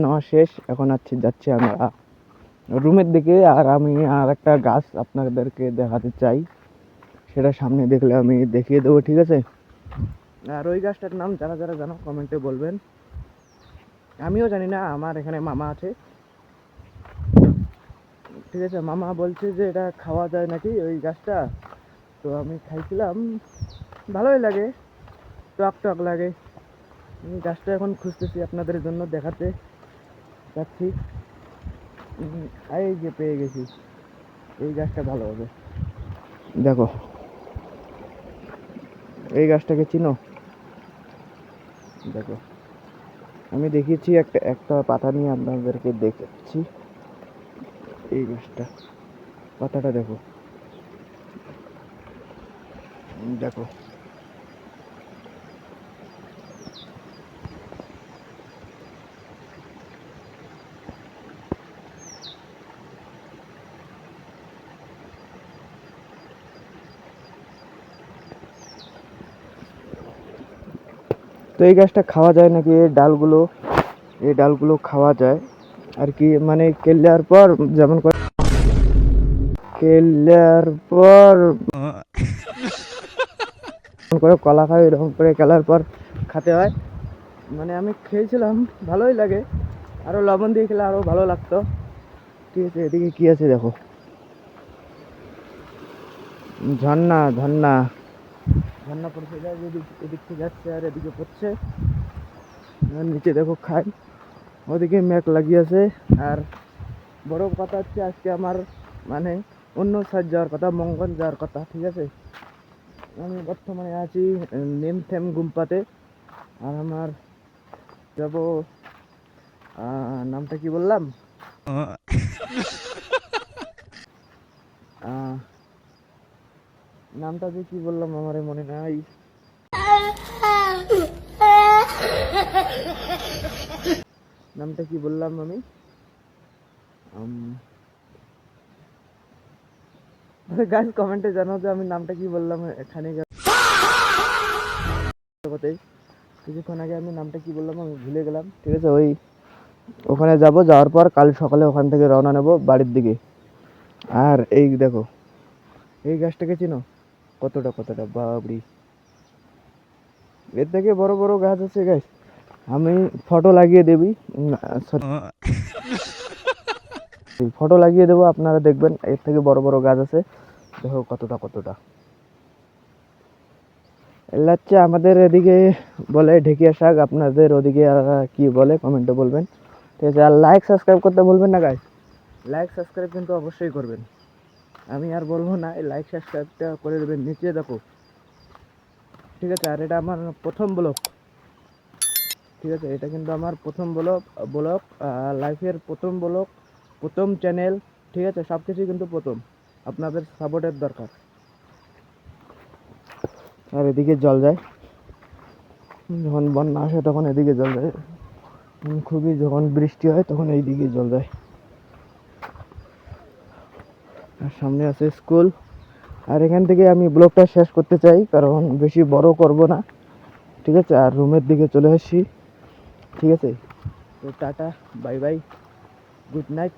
নেওয়া শেষ, এখন যাচ্ছি আমরা রুমের দিকে। আর আমি আর একটা গাছ আপনাদেরকে দেখাতে চাই, সেটা সামনে দেখলে আমি দেখিয়ে দেবো, ঠিক আছে? আর ওই গাছটার নাম যারা যারা জানো কমেন্টে বলবেন, আমিও জানি না। আমার এখানে মামা আছে, ঠিক আছে? মামা বলছে যে এটা খাওয়া যায় নাকি ওই গাছটা, তো আমি খাইছিলাম, ভালোই লাগে, টক টক লাগে। আমি গাছটা এখন খুঁজতেছি, আপনাদের জন্য দেখাতে যাচ্ছি। এই যে পেয়ে গেছি, এই গাছটা ভালো হবে। দেখো, এই গাছটাকে চিনো? দেখো, আমি দেখিয়েছি একটা একটা পাতা নিয়ে আপনাদেরকে দেখাচ্ছি। এই গাছটা, পাতাটা দেখো, দেখো। তো এই গাছটা খাওয়া যায় নাকি, এই ডালগুলো খাওয়া যায় আর কি, মানে কেলার পর, যেমন কেলার পর করে কলা খায়, এরকম করে কেলার পর খেতে হয়। মানে আমি খেয়েছিলাম, ভালোই লাগে, আরো লবণ দিয়ে খেলে আরো ভালো লাগতো, ঠিক আছে? এদিকে কি আছে দেখো, ঝর্ণা ঝর্ণা ঝর্ণা পড়ছে, এদিক থেকে যাচ্ছে আর এদিকে পড়ছে, আর নিচে দেখো খাই, ওদিকে মেঘ লাগিয়েছে। আর বড় কথা হচ্ছে, আজকে আমার মানে অন্য সাইড যাওয়ার কথা, মঙ্গল যাওয়ার কথা, ঠিক আছে? আমি বর্তমানে আছি নিমথেম গুম্পাতে, আর আমার যাব, নামটা কি বললাম, নামটা যে কি বললাম আমার মনে নাই। নামটা কি বললাম আমি, গাইস কমেন্টে জানাও যে আমি নামটা কি বললাম। এখানে কিছুক্ষণ আগে আমি নামটা কি বললাম আমি ভুলে গেলাম, ঠিক আছে? ওখানে যাব, যাওয়ার পর কাল সকালে ওখান থেকে রওনা নেব বাড়ির দিকে। আর এই দেখো, এই গাছটাকে চিনো? কতটা কতটা বাবরি, এর থেকে বড় বড় গাছ আছে গাছ, আমি ফটো লাগিয়ে দেবি, ফটো লাগিয়ে দেবো, আপনারা দেখবেন এর থেকে বড় বড় গাছ আছে। দেখো কতটা কতটা। এগুলো হচ্ছে আমাদের এদিকে বলে ঢেকিয়া শাক, আপনাদের ওদিকে কি বলে কমেন্টে বলবেন, ঠিক আছে? আর লাইক সাবস্ক্রাইব করতে বলবেন না গাইস, লাইক সাবস্ক্রাইব কিন্তু অবশ্যই করবেন। আমি আর বলবো না, এই লাইক সাবস্ক্রাইবটা করে দেবেন, নিচে দেখো, ঠিক আছে? আর এটা আমার প্রথম ব্লগ, ঠিক আছে? এটা কিন্তু আমার প্রথম ব্লগ লাইফের প্রথম ব্লগ, প্রথম চ্যানেল, ঠিক আছে? সব কিছুই কিন্তু প্রথম, আপনাদের সাপোর্টের দরকার। আর এদিকে জল যায়, যখন বন্যা আসে তখন এদিকে জল যায়, খুবই যখন বৃষ্টি হয় তখন এই দিকে জল যায়। আর সামনে আছে স্কুল। আর এখান থেকে আমি ব্লগটা শেষ করতে চাই, কারণ বেশি বড় করব না, ঠিক আছে? আর রুমের দিকে চলে আসছি, ঠিক আছে? তো tata, bye bye, good night.